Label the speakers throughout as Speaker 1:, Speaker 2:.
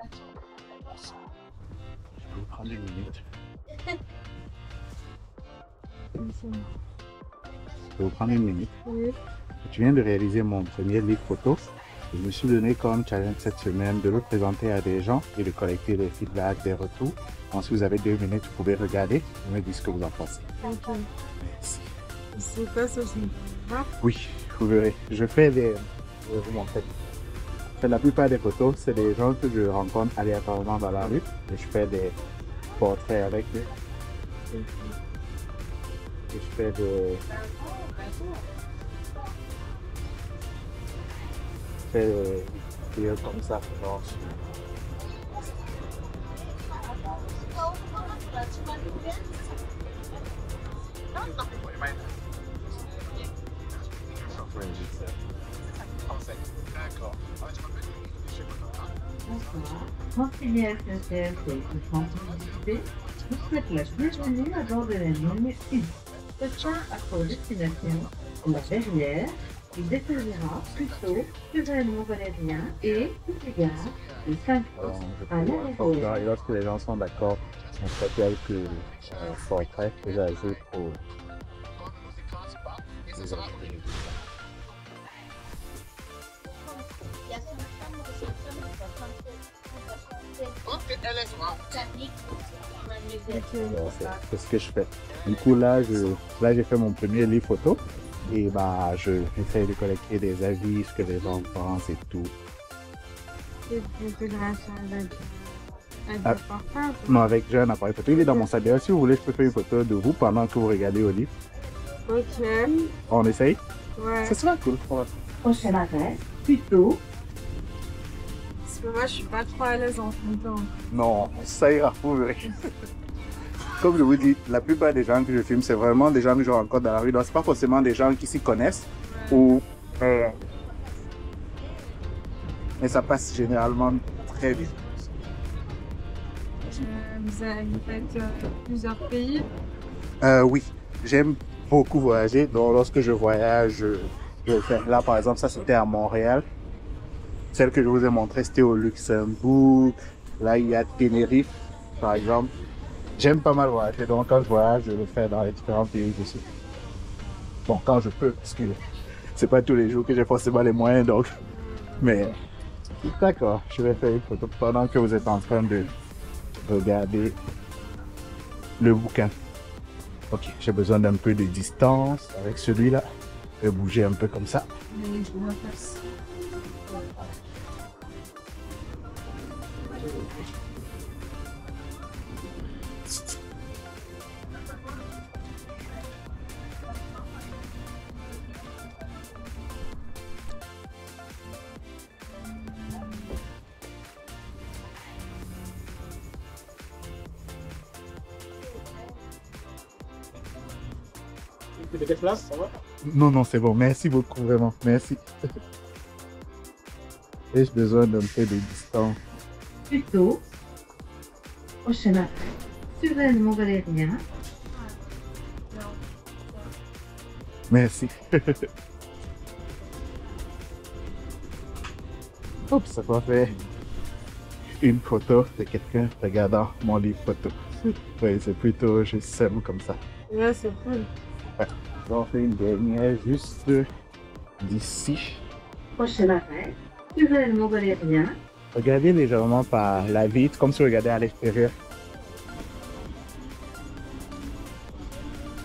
Speaker 1: Je peux vous prendre une minute. Je peux vous prendre une minute.
Speaker 2: Oui.
Speaker 1: Je viens de réaliser mon premier livre photo. Je me suis donné comme challenge cette semaine de le présenter à des gens et de collecter des feedbacks, des retours. Ensuite, vous avez 2 minutes, vous pouvez regarder et me dire ce que vous en pensez.
Speaker 2: Ok.
Speaker 1: Merci.
Speaker 2: C'est quoi ça?
Speaker 1: Oui, vous verrez. Je fais des... Je vais vous montrer. La plupart des photos, c'est des gens que je rencontre aléatoirement dans la rue. Et je fais des portraits avec eux. Et je fais des... Je fais des vidéos comme ça. Genre,
Speaker 3: Conseiller SNCF et Tranquillité vous souhaite la bienvenue à bord de la ligne 1. Ce train a pour destination la Verrière. Il desservira plutôt Suresnes-Mont-Valérien et toutes les gares de Saint-Claude à l'aéroport.
Speaker 1: et lorsque les gens sont d'accord, on fait quelques portraits que j'ajoute aux entreprises. C'est ce que je fais. Du coup, là, j'ai fait mon premier livre photo et bah, j'essaie de collecter des avis, ce que les gens pensent et tout.
Speaker 2: Et photographie avec
Speaker 1: Ah.
Speaker 2: le portable?
Speaker 1: Non, avec j'ai un appareil photo. Il est dans mon sac. D'ailleurs, si vous voulez, je peux faire une photo de vous pendant que vous regardez au livre.
Speaker 2: Ok.
Speaker 1: On essaye?
Speaker 2: Ouais.
Speaker 1: Ça sera cool.
Speaker 3: Prochain arrêt, plutôt.
Speaker 2: Parce que moi, je suis pas trop à l'aise en photo.
Speaker 1: Non, ça ira, vous verrez. Comme je vous dis, la plupart des gens que je filme, c'est vraiment des gens que je rencontre dans la rue. Donc, c'est pas forcément des gens qui s'y connaissent ou... mais ça passe généralement très bien.
Speaker 2: Vous faites plusieurs pays?
Speaker 1: Oui, j'aime beaucoup voyager. Donc, lorsque je voyage, je le fais. Là, par exemple, ça, c'était à Montréal. Celle que je vous ai montrée, c'était au Luxembourg. Là, il y a Tenerife, par exemple. J'aime pas mal voyager. Donc, quand je voyage, je le fais dans les différents pays aussi. Bon, quand je peux, parce que c'est pas tous les jours que j'ai forcément les moyens, donc. Mais, d'accord, je vais faire une photo pendant que vous êtes en train de regarder le bouquin. Ok, j'ai besoin d'un peu de distance avec celui-là. Je vais bouger un peu comme ça. Non, non, c'est bon. Merci beaucoup, vraiment. Merci. Et j'ai besoin d'un peu de distance.
Speaker 3: Plutôt. Prochain arrêt, Suresnes-Mont-Valérien.
Speaker 1: Merci. Oups, ça va faire une photo de quelqu'un regardant mon livre photo. Oui, c'est plutôt, je sème comme ça.
Speaker 2: Ouais, c'est cool.
Speaker 1: Ouais. On fait une dernière juste d'ici.
Speaker 3: Prochain arrêt, Suresnes-Mont-Valérien.
Speaker 1: Regardez légèrement par la vitre, comme si vous regardez à l'extérieur.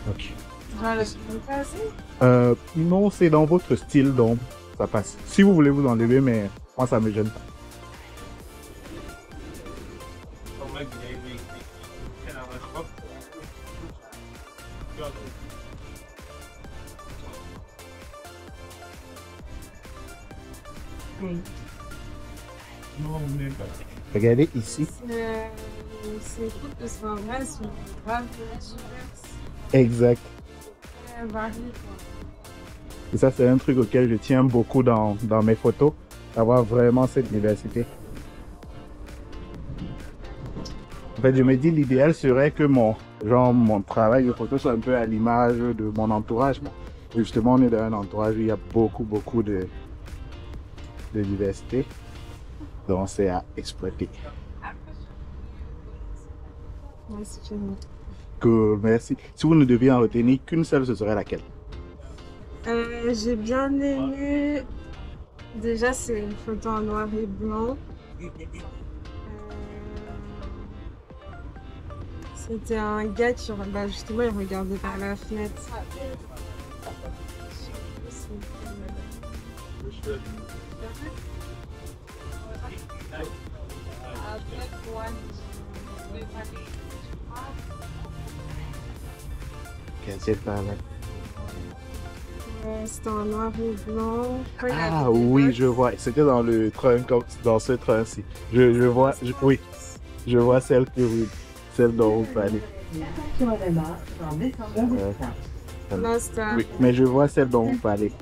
Speaker 1: Ok. Non, c'est dans votre style, donc ça passe. Si vous voulez vous enlever, mais moi ça me gêne pas.
Speaker 2: Oui.
Speaker 1: Regardez ici.
Speaker 2: C'est cool parce qu'en vrai, elles sont grave diverses.
Speaker 1: Exact.
Speaker 2: Très variées, quoi.
Speaker 1: Et ça, c'est un truc auquel je tiens beaucoup dans mes photos, d'avoir vraiment cette diversité. En fait, je me dis, l'idéal serait que mon travail de photo soit un peu à l'image de mon entourage. Justement, on est dans un entourage où il y a beaucoup de diversité. Donc, c'est à exploiter.
Speaker 2: Ouais, c'est génial.
Speaker 1: Cool, merci. Si vous ne deviez en retenir qu'une seule, ce serait laquelle?
Speaker 2: J'ai bien aimé. Déjà, c'est une photo en noir et blanc. C'était un gars qui, bah, justement, il regardait par la fenêtre.
Speaker 1: C'est pas là.
Speaker 2: C'était en noir et blanc.
Speaker 1: Ah oui, je vois. C'était dans le train, dans ce train-ci. Je vois, oui, je vois celle dont vous parlez.
Speaker 2: Non, c'était un-
Speaker 1: Oui, mais je vois celle dont vous parlez.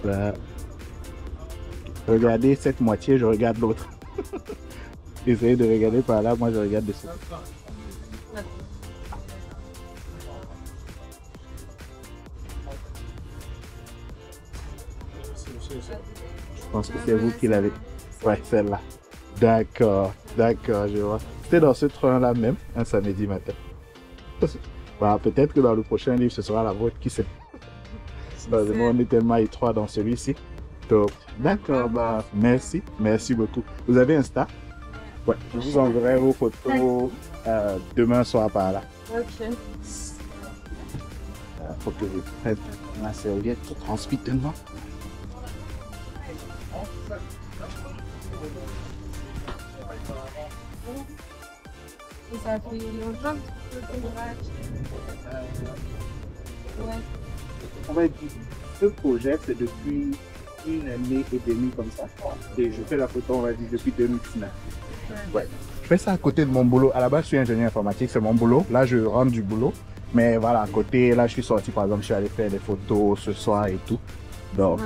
Speaker 1: Là. Regardez cette moitié, je regarde l'autre. Essayez de regarder par là, moi je regarde dessus. Je pense que c'est vous qui l'avez. Ouais, celle-là. D'accord, d'accord, je vois. C'était dans ce train-là même, un samedi matin. Bah, peut-être que dans le prochain livre, ce sera la vôtre, qui sait. On est tellement étroit dans celui-ci. Donc, d'accord, bah, merci, merci beaucoup. Vous avez Insta? Ouais, je vous enverrai vos photos demain soir par là.
Speaker 2: Ok.
Speaker 1: Faut que je prenne ma serviette pour transmettre tellement.
Speaker 2: Et ça fait longtemps que tu fais Ouais.
Speaker 1: On va dire, ce projet, c'est depuis une année et demie comme ça. Et je fais la photo, on va dire, depuis 2019. Ouais. Je fais ça à côté de mon boulot. À la base, je suis ingénieur informatique, c'est mon boulot. Là, je rentre du boulot. Mais voilà, à côté, là, je suis sorti, par exemple, je suis allé faire des photos ce soir et tout. Donc,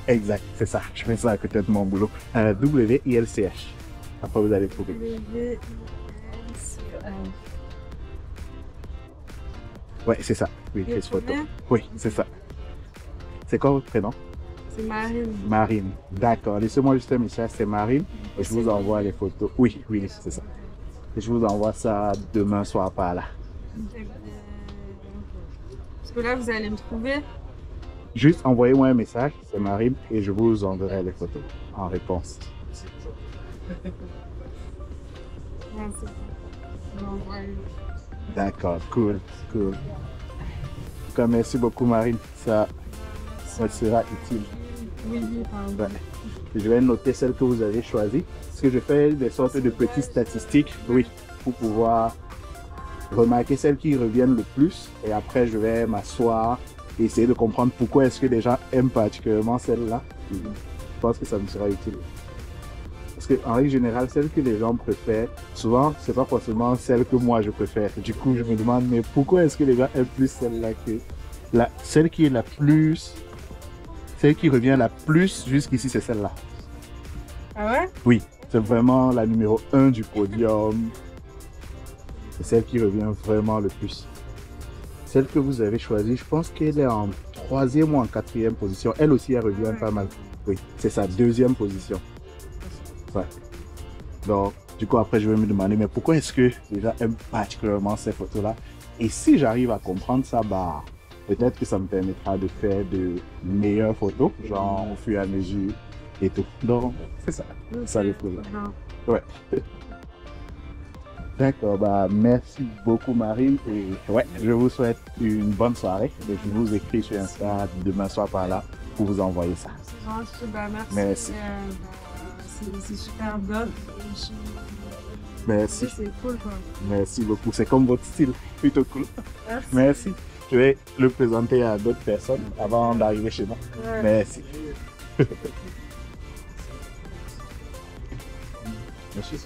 Speaker 1: exact, c'est ça. Je fais ça à côté de mon boulot. WILCH. Après, vous allez trouver. Ouais, c'est ça. Oui,
Speaker 2: Et
Speaker 1: Chris Photo.
Speaker 2: combien?
Speaker 1: Oui, c'est ça. C'est quoi votre prénom?
Speaker 2: C'est Marine.
Speaker 1: Marine. D'accord. Laissez-moi juste un message, c'est Marine. Et je vous envoie les photos. Oui, oui, c'est ça. Et je vous envoie ça demain soir par là.
Speaker 2: Parce que là, vous allez me trouver.
Speaker 1: Juste envoyez-moi un message, c'est Marine, et je vous enverrai les photos en réponse.
Speaker 2: Merci.
Speaker 1: D'accord, cool, cool. En tout cas, merci beaucoup Marine, ça sera utile.
Speaker 2: Oui, pardon.
Speaker 1: Ouais. Je vais noter celle que vous avez choisie, parce que je fais des sortes de petites statistiques, oui, pour pouvoir remarquer celles qui reviennent le plus, et après je vais m'asseoir et essayer de comprendre pourquoi est-ce que les gens aiment particulièrement celle-là. Je pense que ça me sera utile. Parce qu'en règle générale, celle que les gens préfèrent, souvent, c'est pas forcément celle que moi je préfère. Du coup, je me demande, mais pourquoi est-ce que les gens aiment plus celle-là que celle qui est la plus, celle qui revient la plus jusqu'ici, c'est celle-là.
Speaker 2: Ah ouais?
Speaker 1: Oui, c'est vraiment la numéro 1 du podium. C'est celle qui revient vraiment le plus. Celle que vous avez choisie, je pense qu'elle est en 3e ou en 4e position. Elle aussi, elle revient pas mal. Oui, c'est sa 2e position. Ouais. Donc, du coup, après, je vais me demander, mais pourquoi est-ce que les gens aiment particulièrement ces photos-là? Et si j'arrive à comprendre ça, bah, peut-être que ça me permettra de faire de meilleures photos, genre au fur et à mesure et tout. Donc, c'est ça. Ça le problème. Ouais. D'accord, bah, merci beaucoup Marine. Et ouais, je vous souhaite une bonne soirée. Et je vous écris sur Insta demain soir par là pour vous envoyer ça.
Speaker 2: C'est gentil, bah merci.
Speaker 1: Merci.
Speaker 2: C'est super bien.
Speaker 1: Merci.
Speaker 2: C'est cool quoi.
Speaker 1: Merci beaucoup. C'est comme votre style, plutôt cool.
Speaker 2: Merci.
Speaker 1: Merci. Je vais le présenter à d'autres personnes avant d'arriver chez moi.
Speaker 2: Ouais.
Speaker 1: Merci. Merci.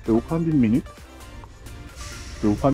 Speaker 1: Je vais vous prendre une minute. Je vais vous prendre